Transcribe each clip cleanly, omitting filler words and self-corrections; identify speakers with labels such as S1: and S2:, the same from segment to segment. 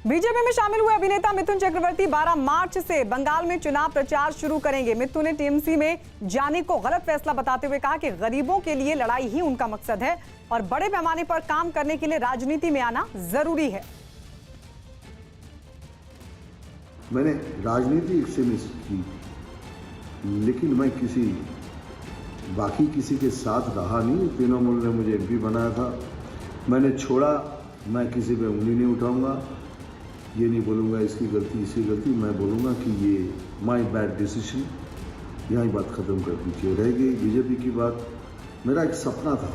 S1: BJP में शामिल हुए अभिनेता मिथुन चक्रवर्ती 12 मार्च से बंगाल में चुनाव प्रचार शुरू करेंगे। मिथुन ने टीएमसी में जाने को गलत फैसला बताते हुए कहा कि गरीबों के लिए लड़ाई ही उनका मकसद है और बड़े पैमाने पर काम करने के लिए राजनीति में आना जरूरी है।
S2: मैंने राजनीति से मिस की, लेकिन मैं बाकी किसी के साथ रहा नहीं। तृणमूल ने मुझे एमपी बनाया था, मैंने छोड़ा। मैं किसी पे उंगली नहीं उठाऊंगा, ये नहीं बोलूँगा इसकी गलती इसकी गलती। मैं बोलूँगा कि ये माय बैड डिसीजन। यहाँ बात ख़त्म कर दीजिए। रह गई बीजेपी की बात, मेरा एक सपना था।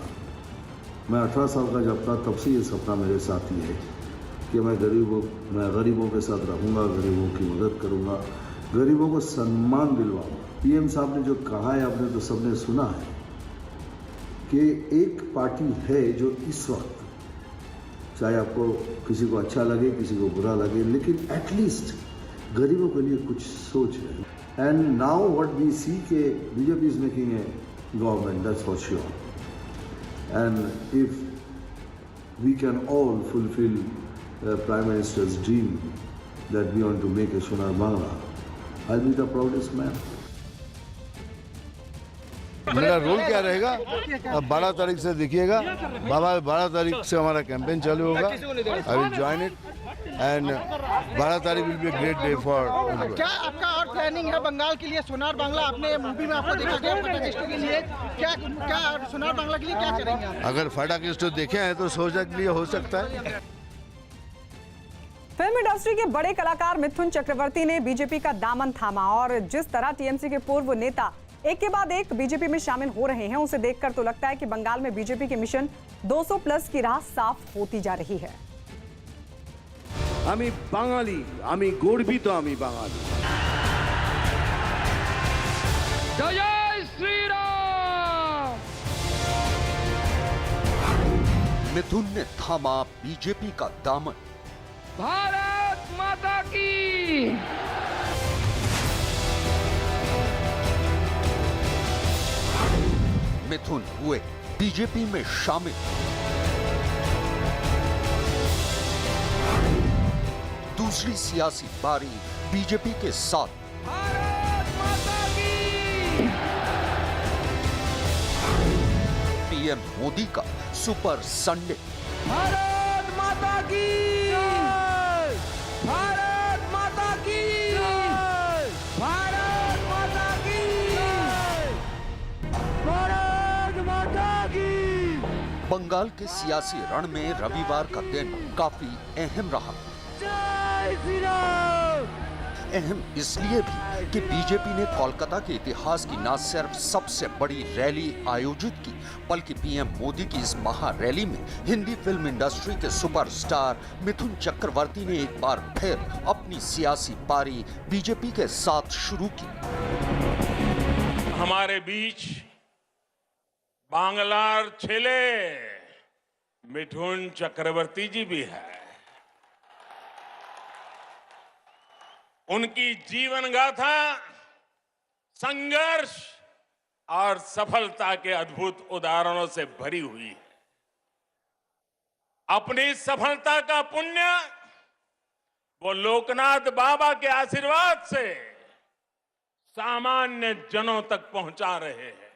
S2: मैं 18 साल का जब था तब से ये सपना मेरे साथ ही है कि मैं गरीबों के साथ रहूँगा, गरीबों की मदद करूँगा, गरीबों को सम्मान दिलवाऊँगा। पीएम साहब ने जो कहा है, आपने तो सबने सुना है कि एक पार्टी है जो इस वक्त, चाहे आपको किसी को अच्छा लगे किसी को बुरा लगे, लेकिन एटलीस्ट गरीबों के लिए कुछ सोच है। And now what we see के BJP is making a government, that's for sure. And if we can all fulfil prime minister's dream that we want to make a Sonar Bangla, I will be the proudest man.
S3: मेरा role क्या रहेगा, अब 12 तारीख से देखिएगा। 12 तारीख से हमारा कैंपेन चालू होगा। I will join it and 12 तारीख will be a great day for.
S4: क्या आपका और प्लानिंग है बंगाल के लिए? सोनार बांग्ला आपने मूवी में आपको देखा गया, फटाकिस्टों के लिए क्या सोनार बांग्ला के लिए क्या करेंगे आप?
S3: अगर फटाकिस्टों देखे हैं तो सोचा के लिए हो सकता है।
S1: फिल्म इंडस्ट्री के बड़े कलाकार मिथुन चक्रवर्ती ने बीजेपी का दामन थामा और जिस तरह टीएमसी के पूर्व नेता एक के बाद एक बीजेपी में शामिल हो रहे हैं, उसे देखकर तो लगता है कि बंगाल में बीजेपी के मिशन 200 प्लस की राह साफ होती जा रही है।
S5: আমি বাঙালি, আমি গর্বিত, আমি বাঙালি।
S6: जय श्री राम।
S7: मिथुन ने थामा बीजेपी का दामन।
S6: भारत माता की।
S7: मिथुन हुए बीजेपी में शामिल। दूसरी सियासी पारी बीजेपी के साथ।
S6: भारत माता की।
S7: पीएम मोदी का सुपर संडे।
S6: भारत माता की। भारत माता की। भारत माता की। भारत माता की।
S7: बंगाल के सियासी रण में रविवार का दिन काफी अहम रहा।
S6: जय श्री राम।
S7: अहम इसलिए भी कि बीजेपी ने कोलकाता के इतिहास की न सिर्फ सबसे बड़ी रैली आयोजित की, बल्कि पीएम मोदी की इस महा रैली में हिंदी फिल्म इंडस्ट्री के सुपरस्टार मिथुन चक्रवर्ती ने एक बार फिर अपनी सियासी पारी बीजेपी के साथ शुरू की।
S8: हमारे बीच बांग्लार छेले मिथुन चक्रवर्ती जी भी है। उनकी जीवन गाथा संघर्ष और सफलता के अद्भुत उदाहरणों से भरी हुई है। अपनी सफलता का पुण्य वो लोकनाथ बाबा के आशीर्वाद से सामान्य जनों तक पहुंचा रहे हैं।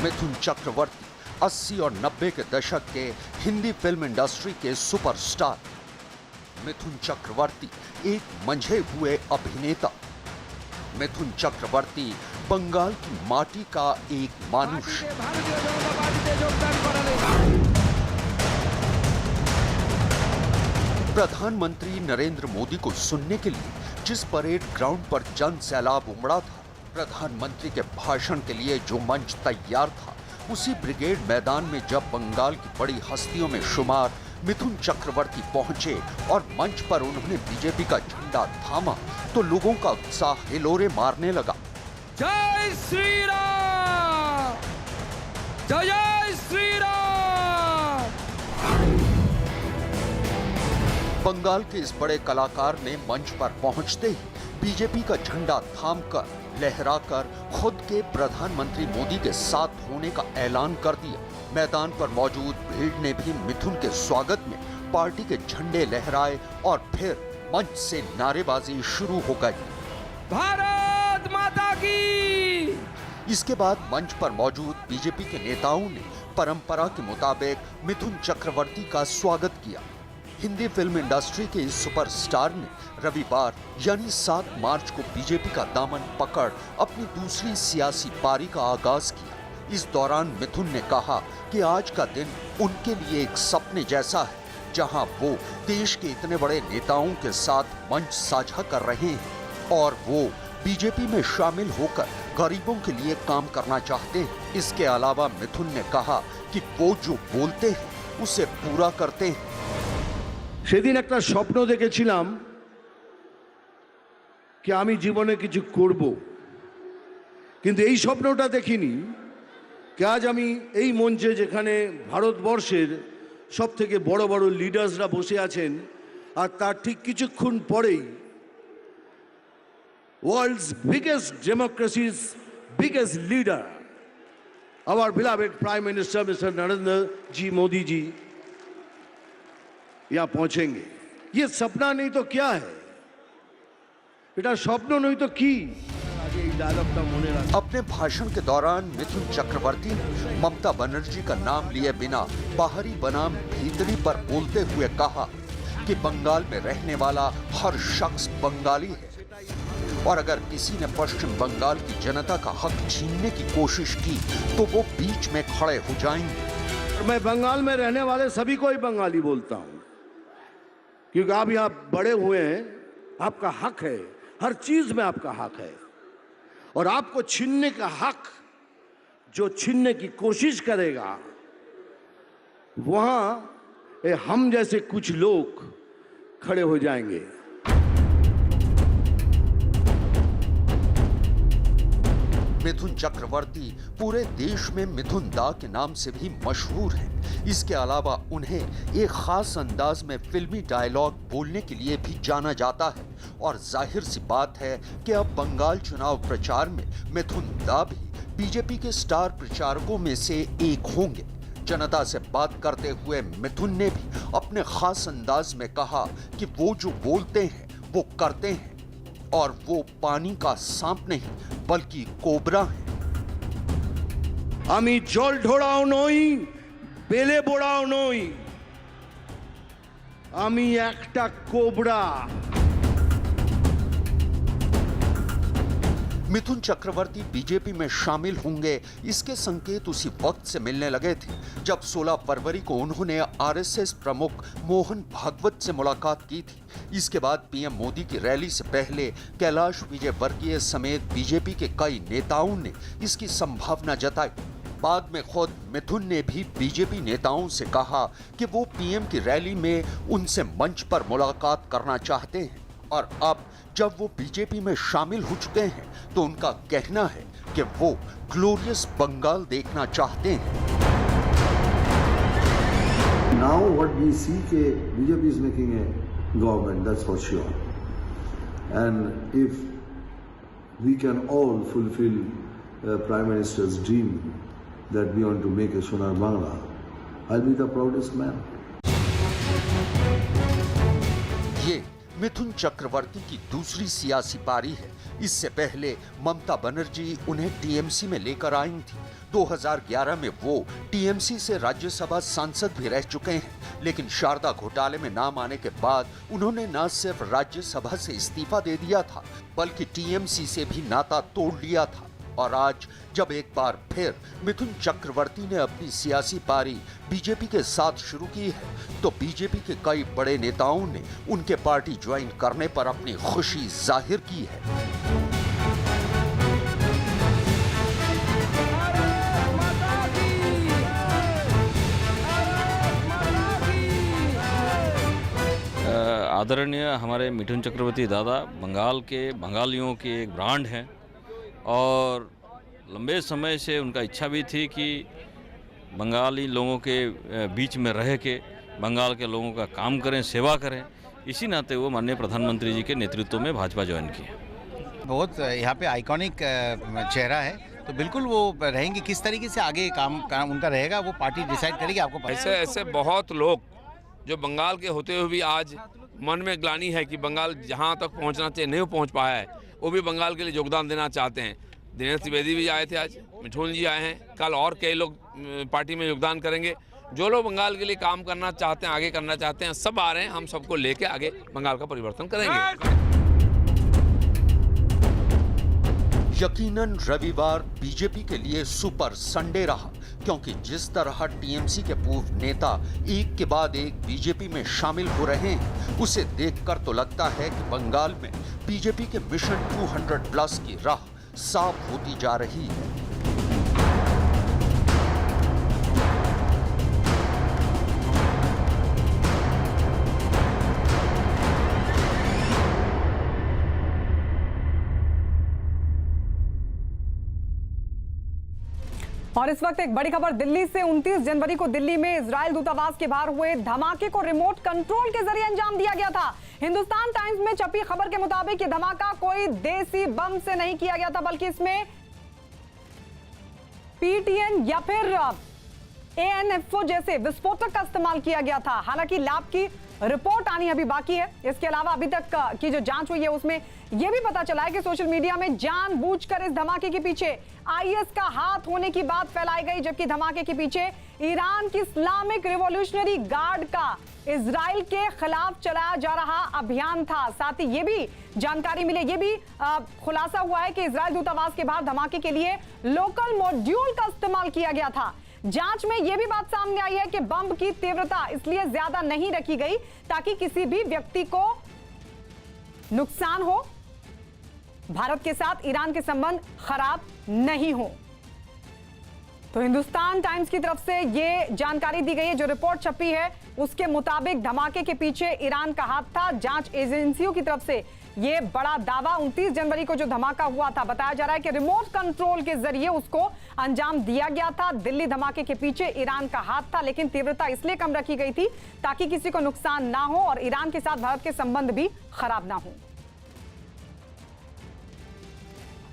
S7: मिथुन चक्रवर्ती 80 और 90 के दशक के हिंदी फिल्म इंडस्ट्री के सुपरस्टार। मिथुन चक्रवर्ती एक मंझे हुए अभिनेता। मिथुन चक्रवर्ती बंगाल की माटी का एक मानुष। प्रधानमंत्री नरेंद्र मोदी को सुनने के लिए जिस परेड ग्राउंड पर जन सैलाब उमड़ा था, प्रधानमंत्री के भाषण के लिए जो मंच तैयार था, उसी ब्रिगेड मैदान में जब बंगाल की बड़ी हस्तियों में शुमार मिथुन चक्रवर्ती पहुंचे और मंच पर उन्होंने बीजेपी का झंडा थामा तो लोगों का उत्साह हिलोरे मारने लगा।
S6: जय श्री राम। जय श्री राम।
S7: बंगाल के इस बड़े कलाकार ने मंच पर पहुंचते ही बीजेपी का झंडा थामकर लहराकर खुद के प्रधानमंत्री मोदी के साथ होने का ऐलान कर दिया। मैदान पर मौजूद भीड़ ने भी मिथुन के स्वागत में पार्टी के झंडे लहराए और फिर मंच से नारेबाजी शुरू हो गई।
S6: भारत माता की।
S7: इसके बाद मंच पर मौजूद बीजेपी के नेताओं ने परंपरा के मुताबिक मिथुन चक्रवर्ती का स्वागत किया। हिंदी फिल्म इंडस्ट्री के इस सुपरस्टार ने रविवार यानी 7 मार्च को बीजेपी का दामन पकड़ अपनी दूसरी सियासी पारी का आगाज किया। इस दौरान मिथुन ने कहा कि आज का दिन उनके लिए एक सपने जैसा है, जहां वो देश के इतने बड़े नेताओं के साथ मंच साझा कर रहे हैं और वो बीजेपी में शामिल होकर गरीबों के लिए काम करना चाहते हैं। इसके अलावा मिथुन ने कहा कि वो जो बोलते हैं उसे पूरा करते हैं।
S5: সেদিন একটা স্বপ্ন দেখেছিলাম कि আমি জীবনে কিছু করব, কিন্তু এই স্বপ্নটা দেখিনি कि আজ আমি এই মঞ্চে যেখানে ভারতবর্ষের সবথেকে বড় বড় লিডার্সরা বসে আছেন আর তার ঠিক কিছুক্ষণ পরেই world's biggest democracy's biggest leader, our beloved Prime Minister Mr. Narendra Ji Modi ji यहाँ पहुंचेंगे। ये सपना नहीं तो क्या है, बेटा स्वप्न नहीं तो की। आगे डायलॉग का होने लगा।
S7: अपने भाषण के दौरान मिथुन चक्रवर्ती ने ममता बनर्जी का नाम लिए बिना बाहरी बनाम भीतरी पर बोलते हुए कहा कि बंगाल में रहने वाला हर शख्स बंगाली है और अगर किसी ने पश्चिम बंगाल की जनता का हक छीनने की कोशिश की तो वो बीच में खड़े हो जाएंगे।
S5: मैं बंगाल में रहने वाले सभी को ही बंगाली बोलता हूं, क्योंकि आप यहाँ बड़े हुए हैं, आपका हक है, हर चीज में आपका हक है और आपको छीनने का हक जो छीनने की कोशिश करेगा वहां हम जैसे कुछ लोग खड़े हो जाएंगे।
S7: मिथुन चक्रवर्ती पूरे देश में मिथुन दा के नाम से भी मशहूर हैं। इसके अलावा उन्हें एक खास अंदाज में फिल्मी डायलॉग बोलने के लिए भी जाना जाता है और जाहिर सी बात है कि अब बंगाल चुनाव प्रचार में मिथुन दा भी बीजेपी के स्टार प्रचारकों में से एक होंगे। जनता से बात करते हुए मिथुन ने भी अपने खास अंदाज में कहा कि वो जो बोलते हैं वो करते हैं और वो पानी का सांप नहीं बल्कि कोबरा है।
S5: আমি জল ঢোড়াও নই, বেলে বোড়াও নই, আমি একটা কোবরা।
S7: मिथुन चक्रवर्ती बीजेपी में शामिल होंगे, इसके संकेत उसी वक्त से मिलने लगे थे जब 16 फरवरी को उन्होंने आरएसएस प्रमुख मोहन भागवत से मुलाकात की थी। इसके बाद पीएम मोदी की रैली से पहले कैलाश विजयवर्गीय समेत बीजेपी के कई नेताओं ने इसकी संभावना जताई। बाद में खुद मिथुन ने भी बीजेपी नेताओं से कहा कि वो पीएम की रैली में उनसे मंच पर मुलाकात करना चाहते हैं और अब जब वो बीजेपी में शामिल हो चुके हैं तो उनका कहना है कि वो ग्लोरियस बंगाल देखना चाहते हैं।
S2: Now what we see कि BJP is making a government, that's for sure. And if we can all fulfill Prime Minister's dream that we want to make a Sonar Bangla, I'll be the proudest man.
S7: ये मिथुन चक्रवर्ती की दूसरी सियासी पारी है। इससे पहले ममता बनर्जी उन्हें टीएमसी में लेकर आई थी। 2011 में वो टीएमसी से राज्यसभा सांसद भी रह चुके हैं, लेकिन शारदा घोटाले में नाम आने के बाद उन्होंने न सिर्फ राज्यसभा से इस्तीफा दे दिया था बल्कि टीएमसी से भी नाता तोड़ लिया था। और आज जब एक बार फिर मिथुन चक्रवर्ती ने अपनी सियासी पारी बीजेपी के साथ शुरू की है तो बीजेपी के कई बड़े नेताओं ने उनके पार्टी ज्वाइन करने पर अपनी खुशी जाहिर की है।
S9: आदरणीय हमारे मिथुन चक्रवर्ती दादा बंगाल के बंगालियों के एक ब्रांड हैं और लंबे समय से उनका इच्छा भी थी कि बंगाली लोगों के बीच में रह के बंगाल के लोगों का काम करें, सेवा करें। इसी नाते वो माननीय प्रधानमंत्री जी के नेतृत्व में भाजपा ज्वाइन किए।
S10: बहुत यहाँ पे आइकॉनिक चेहरा है तो बिल्कुल वो रहेंगे। किस तरीके से आगे काम उनका रहेगा वो पार्टी डिसाइड करेगी, आपको पता है।
S6: ऐसे बहुत लोग जो बंगाल के होते हुए भी आज मन में ग्लानि है कि बंगाल जहाँ तक पहुँचना चाहिए नहीं पहुँच पाया है, वो भी बंगाल के लिए योगदान देना चाहते हैं। दिनेश त्रिवेदी भी आए थे, आज मिठुन जी आए हैं, कल और कई लोग पार्टी में योगदान करेंगे। जो लोग बंगाल के लिए काम करना चाहते हैं, आगे करना चाहते हैं, सब आ रहे हैं। हम सबको लेके आगे बंगाल का परिवर्तन करेंगे।
S7: यकीनन रविवार बीजेपी के लिए सुपर संडे रहा, क्योंकि जिस तरह टीएमसी के पूर्व नेता एक के बाद एक बीजेपी में शामिल हो रहे हैं, उसे देखकर तो लगता है कि बंगाल में बीजेपी के मिशन 200+ की राह साफ होती जा रही है।
S1: और इस वक्त एक बड़ी खबर दिल्ली से। 29 जनवरी को दिल्ली में इजराइल दूतावास के बाहर हुए धमाके को रिमोट कंट्रोल के जरिए अंजाम दिया गया था। हिंदुस्तान टाइम्स में छपी खबर के मुताबिक ये धमाका कोई देसी बम से नहीं किया गया था, बल्कि इसमें पीटीएन या फिर एएनएफओ जैसे विस्फोटक का इस्तेमाल किया गया था। हालांकि लैब की रिपोर्ट आनी अभी बाकी है। इसके अलावा अभी तक की जो जांच हुई है उसमें यह भी पता चला है कि सोशल मीडिया में जानबूझकर इस धमाके के पीछे आईएस का हाथ होने की बात फैलाई गई, जबकि धमाके के पीछे ईरान की इस्लामिक रिवॉल्यूशनरी गार्ड का इजराइल के खिलाफ चलाया जा रहा अभियान था। साथ ही यह भी जानकारी मिली, यह भी खुलासा हुआ है कि इजराइल दूतावास के बाहर धमाके के लिए लोकल मॉड्यूल का इस्तेमाल किया गया था। जांच में यह भी बात सामने आई है कि बम की तीव्रता इसलिए ज्यादा नहीं रखी गई ताकि किसी भी व्यक्ति को नुकसान हो, भारत के साथ ईरान के संबंध खराब नहीं हो। तो हिंदुस्तान टाइम्स की तरफ से यह जानकारी दी गई है। जो रिपोर्ट छपी है उसके मुताबिक धमाके के पीछे ईरान का हाथ था। जांच एजेंसियों की तरफ से यह बड़ा दावा 29 जनवरी को जो धमाका हुआ था, बताया जा रहा है कि रिमोट कंट्रोल के जरिए उसको अंजाम दिया गया था। दिल्ली धमाके के पीछे ईरान का हाथ था, लेकिन तीव्रता इसलिए कम रखी गई थी ताकि किसी को नुकसान ना हो और ईरान के साथ भारत के संबंध भी खराब ना हो।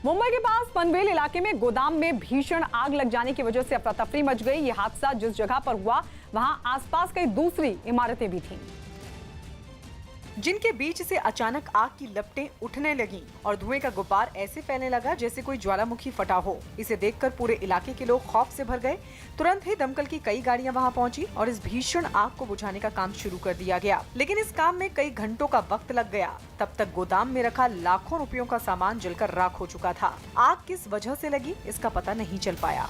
S1: मुंबई के पास पनवेल इलाके में गोदाम में भीषण आग लग जाने की वजह से अफरा तफरी मच गई। यह हादसा जिस जगह पर हुआ वहां आसपास कई दूसरी इमारतें भी थीं, जिनके बीच से अचानक आग की लपटें उठने लगीं और धुएं का गुब्बार ऐसे फैलने लगा जैसे कोई ज्वालामुखी फटा हो। इसे देखकर पूरे इलाके के लोग खौफ से भर गए। तुरंत ही दमकल की कई गाड़ियां वहां पहुंची और इस भीषण आग को बुझाने का काम शुरू कर दिया गया, लेकिन इस काम में कई घंटों का वक्त लग गया। तब तक गोदाम में रखा लाखों रुपयों का सामान जलकर राख हो चुका था। आग किस वजह से लगी इसका पता नहीं चल पाया।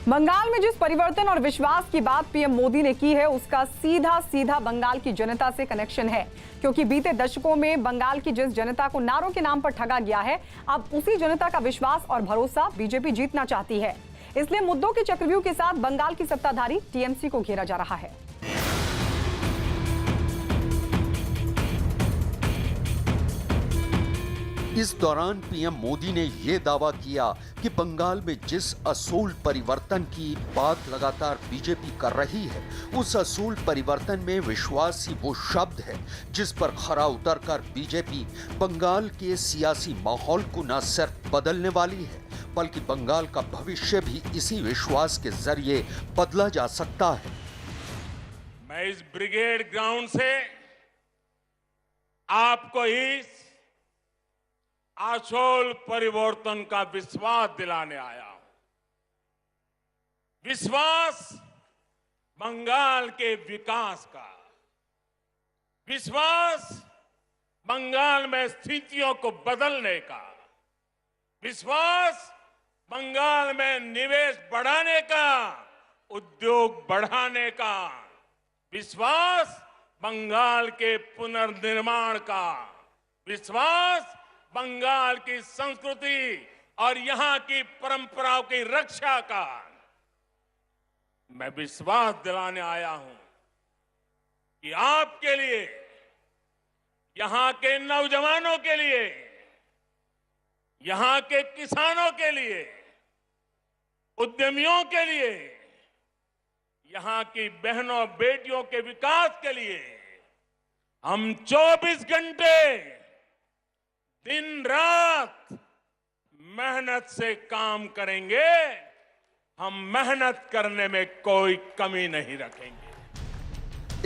S1: बंगाल में जिस परिवर्तन और विश्वास की बात पीएम मोदी ने की है उसका सीधा सीधा बंगाल की जनता से कनेक्शन है, क्योंकि बीते दशकों में बंगाल की जिस जनता को नारों के नाम पर ठगा गया है, अब उसी जनता का विश्वास और भरोसा बीजेपी जीतना चाहती है। इसलिए मुद्दों के चक्रव्यूह के साथ बंगाल की सत्ताधारी टीएमसी को घेरा जा रहा है।
S7: इस दौरान पीएम मोदी ने ये दावा किया कि बंगाल में जिस असूल परिवर्तन की बात लगातार बीजेपी कर रही है, उस असूल परिवर्तन में विश्वास ही वो शब्द है जिस पर खरा उतरकर बीजेपी बंगाल के सियासी माहौल को न सिर्फ बदलने वाली है, बल्कि बंगाल का भविष्य भी इसी विश्वास के जरिए बदला जा सकता है।
S8: मैं इस ब्रिगेड ग्राउंड से आपको इस आशोल परिवर्तन का विश्वास दिलाने आया हूं। विश्वास बंगाल के विकास का, विश्वास बंगाल में स्थितियों को बदलने का, विश्वास बंगाल में निवेश बढ़ाने का, उद्योग बढ़ाने का, विश्वास बंगाल के पुनर्निर्माण का, विश्वास बंगाल की संस्कृति और यहां की परंपराओं की रक्षा का। मैं विश्वास दिलाने आया हूं कि आपके लिए, यहां के नौजवानों के लिए, यहां के किसानों के लिए, उद्यमियों के लिए, यहां की बहनों बेटियों के विकास के लिए हम 24 घंटे दिन रात मेहनत से काम करेंगे, हम मेहनत करने में कोई कमी नहीं रखेंगे।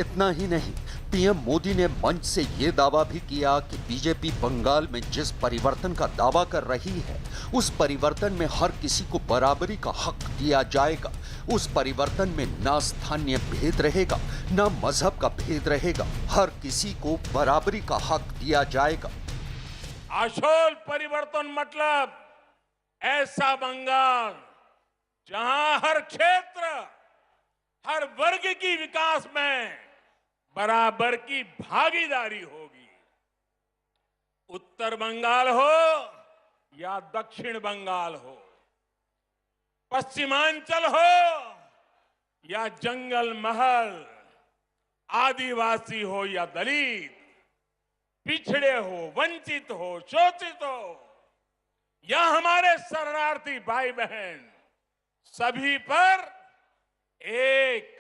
S7: इतना ही नहीं, पीएम मोदी ने मंच से ये दावा भी किया कि बीजेपी बंगाल में जिस परिवर्तन का दावा कर रही है, उस परिवर्तन में हर किसी को बराबरी का हक दिया जाएगा। उस परिवर्तन में ना स्थानीय भेद रहेगा, ना मजहब का भेद रहेगा, हर किसी को बराबरी का हक दिया जाएगा।
S8: आशोल परिवर्तन मतलब ऐसा बंगाल जहां हर क्षेत्र, हर वर्ग की विकास में बराबर की भागीदारी होगी। उत्तर बंगाल हो या दक्षिण बंगाल हो, पश्चिमांचल हो या जंगल महल, आदिवासी हो या दलित, पिछड़े हो, वंचित हो, शोषित हो या हमारे शरणार्थी भाई बहन, सभी पर एक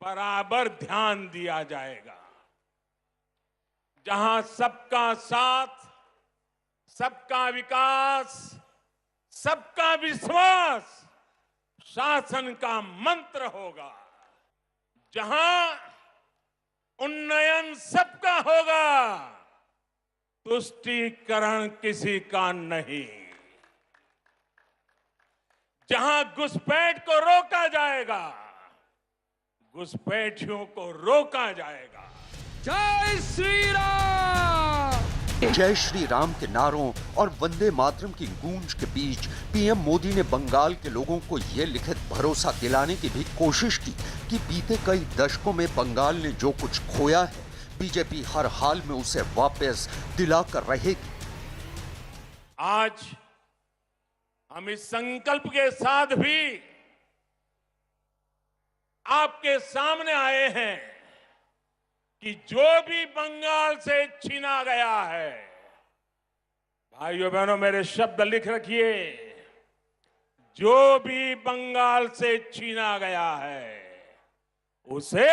S8: बराबर ध्यान दिया जाएगा। जहां सबका साथ, सबका विकास, सबका विश्वास शासन का मंत्र होगा, जहां उन्नयन सबका होगा, तुष्टीकरण किसी का नहीं, जहां घुसपैठ को रोका जाएगा, घुसपैठियों को रोका जाएगा।
S11: जय श्री राम।
S7: जय श्री राम के नारों और वंदे मातरम की गूंज के बीच पीएम मोदी ने बंगाल के लोगों को यह लिखित भरोसा दिलाने की भी कोशिश की कि बीते कई दशकों में बंगाल ने जो कुछ खोया है, बीजेपी हर हाल में उसे वापस दिलाकर रहेगी।
S8: आज हम इस संकल्प के साथ भी आपके सामने आए हैं कि जो भी बंगाल से छीना गया है, भाइयों बहनों मेरे शब्द लिख रखिए, जो भी बंगाल से छीना गया है उसे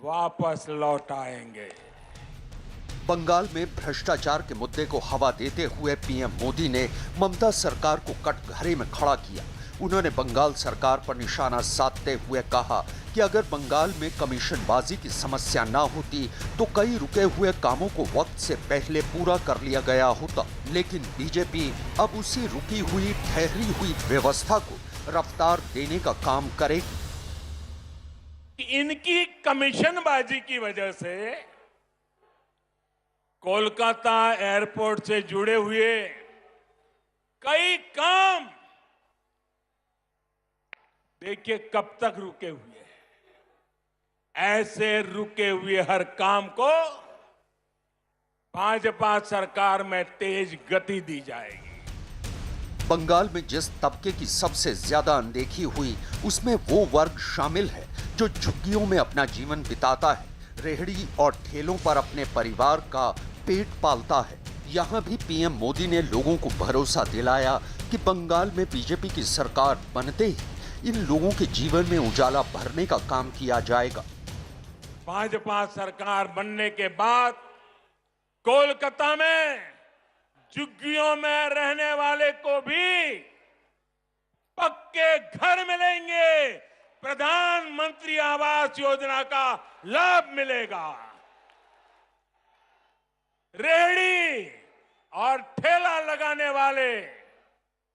S8: वापस लौटाएंगे।
S7: बंगाल में भ्रष्टाचार के मुद्दे को हवा देते हुए पीएम मोदी ने ममता सरकार को कटघरे में खड़ा किया। उन्होंने बंगाल सरकार पर निशाना साधते हुए कहा कि अगर बंगाल में कमीशनबाजी की समस्या ना होती तो कई रुके हुए कामों को वक्त से पहले पूरा कर लिया गया होता। लेकिन बीजेपी अब उसी रुकी हुई, ठहरी हुई व्यवस्था को रफ्तार देने का काम करेगी।
S8: इनकी कमीशनबाजी की वजह से कोलकाता एयरपोर्ट से जुड़े हुए कई काम देखिए कब तक रुके हुए हैं। ऐसे रुके हुए हर काम को भाजपा सरकार में तेज गति दी जाएगी।
S7: बंगाल में जिस तबके की सबसे ज्यादा अनदेखी हुई, उसमें वो वर्ग शामिल है जो झुग्गियों में अपना जीवन बिताता है, रेहड़ी और ठेलों पर अपने परिवार का पेट पालता है। यहाँ भी पीएम मोदी ने लोगों को भरोसा दिलाया कि बंगाल में बीजेपी की सरकार बनते ही इन लोगों के जीवन में उजाला भरने का काम किया जाएगा।
S8: भाजपा सरकार बनने के बाद कोलकाता में झुग्गियों में रहने वाले को भी पक्के घर मिलेंगे, प्रधानमंत्री आवास योजना का लाभ मिलेगा। रेहड़ी और ठेला लगाने वाले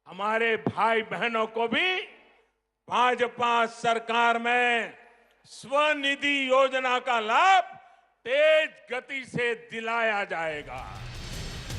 S8: हमारे भाई बहनों को भी भाजपा सरकार में स्वनिधि योजना का लाभ तेज गति से दिलाया जाएगा।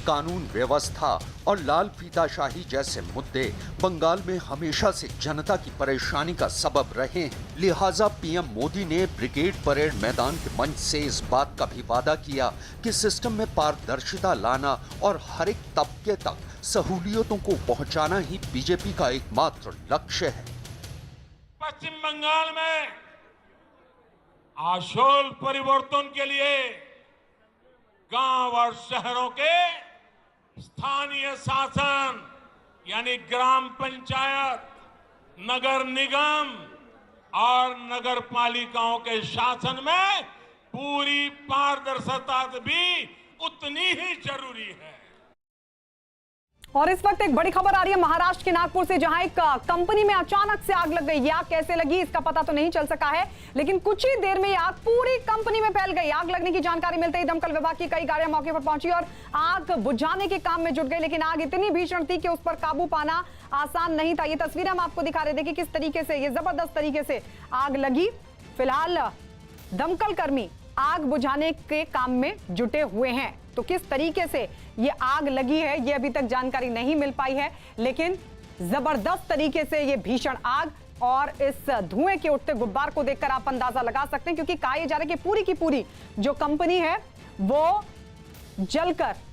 S7: कानून व्यवस्था और लाल फीताशाही जैसे मुद्दे बंगाल में हमेशा से जनता की परेशानी का सबब रहे हैं। लिहाजा पीएम मोदी ने ब्रिगेड परेड मैदान के मंच से इस बात का भी वादा किया कि सिस्टम में पारदर्शिता लाना और हर एक तबके तक सहूलियतों को पहुंचाना ही बीजेपी का एकमात्र लक्ष्य है।
S8: पश्चिम बंगाल में आशोल परिवर्तन के लिए गांव और शहरों के स्थानीय शासन यानी ग्राम पंचायत, नगर निगम और नगर पालिकाओं के शासन में पूरी पारदर्शिता भी उतनी ही जरूरी है।
S1: और इस वक्त एक बड़ी खबर आ रही है महाराष्ट्र के नागपुर से, जहां एक कंपनी में अचानक से आग लग गई। ये आग कैसे लगी इसका पता तो नहीं चल सका है, लेकिन कुछ ही देर में ये आग पूरी कंपनी में फैल गई। आग लगने की जानकारी मिलते ही दमकल विभाग की कई गाड़ियां मौके पर पहुंची और आग बुझाने के काम में जुट गई, लेकिन आग इतनी भीषण थी कि उस पर काबू पाना आसान नहीं था। ये तस्वीरें हम आपको दिखा रहे थे कि किस तरीके से ये जबरदस्त तरीके से आग लगी। फिलहाल दमकल कर्मी आग बुझाने के काम में जुटे हुए हैं। तो किस तरीके से ये आग लगी है ये अभी तक जानकारी नहीं मिल पाई है, लेकिन जबरदस्त तरीके से ये भीषण आग और इस धुएं के उठते गुब्बार को देखकर आप अंदाजा लगा सकते हैं, क्योंकि कहा यह जा रहा है कि पूरी की पूरी जो कंपनी है वो जलकर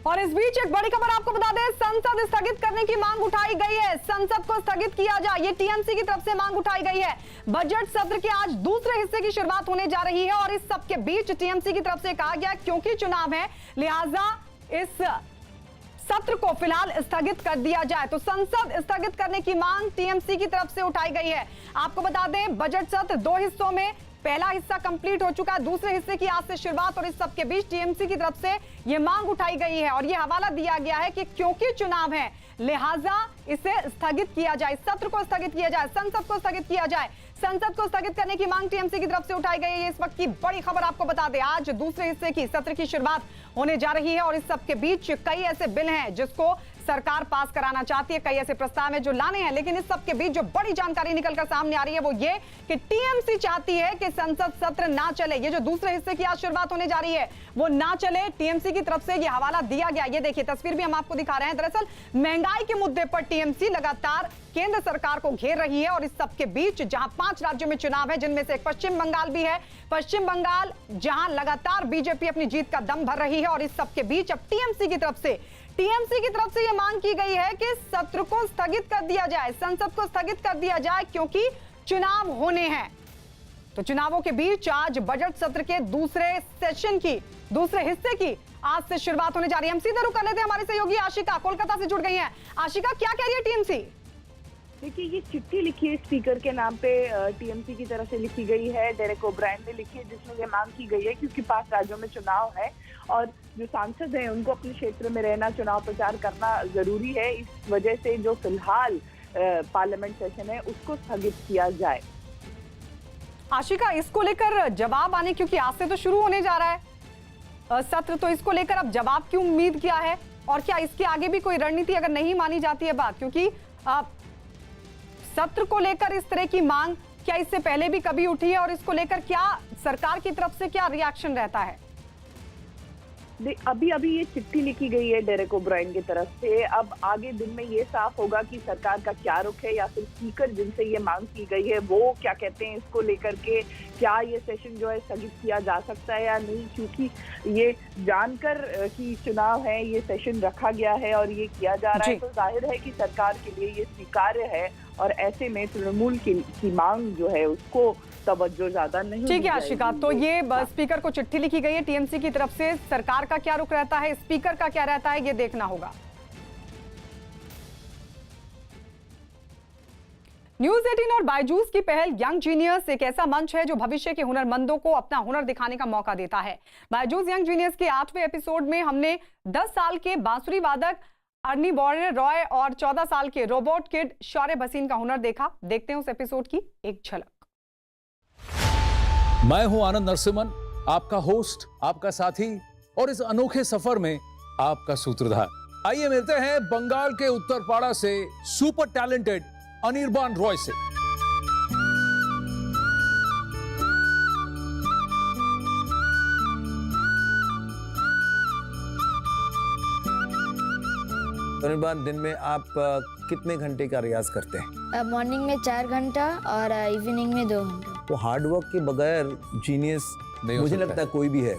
S1: और इस बीच एक बड़ी खबर आपको बता दें, संसद स्थगित करने की मांग उठाई गई है। संसद को स्थगित किया जाए, ये टीएमसी की तरफ से मांग उठाई गई है। बजट सत्र के आज दूसरे हिस्से की शुरुआत होने जा रही है और इस सब के बीच टीएमसी की तरफ से कहा गया क्योंकि चुनाव है लिहाजा इस सत्र को फिलहाल स्थगित कर दिया जाए। तो संसद स्थगित करने की मांग टीएमसी की तरफ से उठाई गई है। आपको बता दें बजट सत्र दो हिस्सों में, पहला हिस्सा कंप्लीट हो चुका है, दूसरे हिस्से की आज से शुरुआत और इस सब के बीच टीएमसी की तरफ से यह मांग उठाई गई है और यह हवाला दिया गया है कि क्योंकि चुनाव है लिहाजा इसे स्थगित किया जाए, सत्र को स्थगित किया जाए, संसद को स्थगित किया जाए। संसद को स्थगित करने की मांग टीएमसी की तरफ से उठाई गई है। इस वक्त की बड़ी खबर आपको बता दें, आज दूसरे हिस्से की सत्र की शुरुआत होने जा रही है और इस सब के बीच कई ऐसे बिल हैं जिसको सरकार पास कराना चाहती है, कई ऐसे प्रस्ताव हैं जो लाने हैं, लेकिन इस सब के बीच जो बड़ी जानकारी निकलकर सामने आ रही है वो ये कि टीएमसी चाहती है कि संसद सत्र ना चले। ये जो दूसरे हिस्से की आज शुरुआत होने जा रही है वो ना चले, टीएमसी की तरफ से ये हवाला दिया गया। ये देखिए तस्वीर भी हम आपको दिखा रहे हैं। दरअसल महंगाई के मुद्दे पर टीएमसी लगातार केंद्र सरकार को घेर रही है और इस सब के बीच जहां 5 राज्यों में चुनाव है, जिनमें से एक पश्चिम बंगाल भी है, पश्चिम बंगाल जहां लगातार बीजेपी अपनी जीत का दम भर रही है और इस सब के बीच अब टीएमसी की तरफ से यह मांग की गई है कि सत्र को स्थगित कर दिया जाए, संसद को स्थगित कर दिया जाए क्योंकि चुनाव होने हैं। तो चुनावों के बीच आज बजट सत्र के दूसरे हिस्से की आज से शुरुआत होने जा रही है। हम सीधे रुक कर लेते हैं, हमारे सहयोगी आशिका कोलकाता से जुड़ गई हैं। आशिका, क्या कह रही है टीएमसी?
S12: देखिए, ये चिट्ठी लिखी है स्पीकर के नाम पे, टीएमसी की तरफ से लिखी गई है, डेरेक ओब्रायन ने लिखी है, जिसमें ये मांग की गई है क्योंकि 5 राज्यों में चुनाव है और जो सांसद हैं उनको अपने क्षेत्र में रहना, चुनाव प्रचार करना जरूरी है। इस वजह से जो फिलहाल पार्लियामेंट सेशन है उसको स्थगित किया जाए।
S1: आशिका, इसको लेकर जवाब आने, क्योंकि आज से तो शुरू होने जा रहा है सत्र, तो इसको लेकर अब जवाब की उम्मीद क्या है और क्या इसके आगे भी कोई रणनीति अगर नहीं मानी जाती है बात, क्योंकि सत्र को लेकर इस तरह की मांग क्या इससे पहले भी कभी उठी है और इसको लेकर क्या सरकार की तरफ से क्या रिएक्शन रहता है?
S12: अभी ये चिट्ठी लिखी गई है डेरेक ओब्रायन की तरफ से। अब आगे दिन में ये साफ होगा कि सरकार का क्या रुख है या फिर स्पीकर जिनसे ये मांग की गई है वो क्या कहते हैं इसको लेकर के, क्या ये सेशन जो है स्थगित किया जा सकता है या नहीं, क्योंकि ये जानकर कि चुनाव है ये सेशन रखा गया है और ये किया जा रहा है, तो जाहिर है कि सरकार के लिए ये स्वीकार्य है और ऐसे में तृणमूल की मांग जो है उसको तवज्जो ज्यादा नहीं।
S1: ठीक है आशिका, तो ये स्पीकर को चिट्ठी लिखी गई है टीएमसी की तरफ से, सरकार का क्या रुख रहता है, स्पीकर का क्या रहता है, ये देखना होगा। न्यूज 18 और बायजूस की पहल यंग जीनियर्स एक ऐसा मंच है जो भविष्य के हुनरमंदों को अपना हुनर दिखाने का मौका देता है। बायजूस यंग जीनियर्स के 8वें एपिसोड में हमने 10 साल के बांसुरी वादक अर्नी बॉर्डर रॉय और 14 साल के रोबोट किड शौर्य भसीन का हुनर देखा। देखते हैं उस एपिसोड की एक झलक।
S13: मैं हूं आनंद नरसिम्हन, आपका होस्ट, आपका साथी और इस अनोखे सफर में आपका सूत्रधार। आइए मिलते हैं बंगाल के उत्तरपाड़ा से सुपर टैलेंटेड अनिर्बान रॉय से।
S14: अनिर्बान, दिन में आप कितने घंटे का रियाज करते हैं?
S15: मॉर्निंग में 4 घंटा और इवनिंग में 2 घंटा।
S14: तो हार्ड वर्क के बगैर जीनियस मुझे लगता है कोई भी है।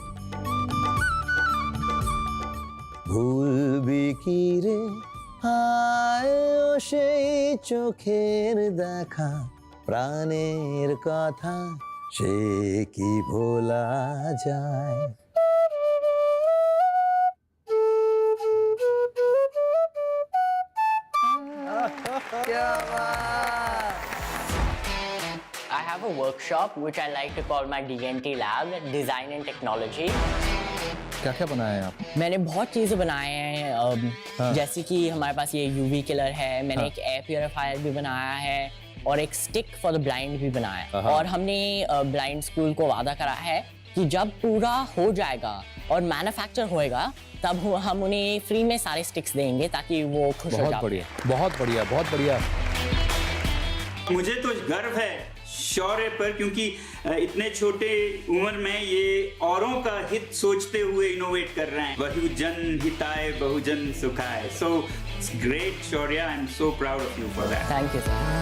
S14: भूल भी की रे हाय ओ সেই চোখের দেখা প্রাণের কথা সে কি ভোলা যায়।
S16: क्या बात! I have a workshop which I like to call my DNT lab, Design and Technology.
S13: क्या क्या बनाया है आप?
S16: मैंने बहुत चीज़ें बनाए हैं, जैसे कि हमारे पास ये UV किलर है, मैंने एक एयर प्योरीफायर भी बनाया है और एक स्टिक फॉर द ब्लाइंड भी बनाया है। और हमने ब्लाइंड स्कूल को वादा करा है कि जब पूरा हो जाएगा और मैन्युफैक्चर होएगा तब हम उन्हें फ्री में सारे स्टिक्स देंगे ताकि वो खुश हो जाए।
S13: बहुत बढ़िया, बहुत बढ़िया, बहुत बढ़िया।
S17: मुझे तो गर्व है शौर्य पर, क्योंकि इतने छोटे उम्र में ये औरों का हित सोचते हुए इनोवेट कर रहे हैं। बहुजन हिताय बहुजन सुखाय। So great Shaurya, I am so proud of you for that.
S16: Thank you sir.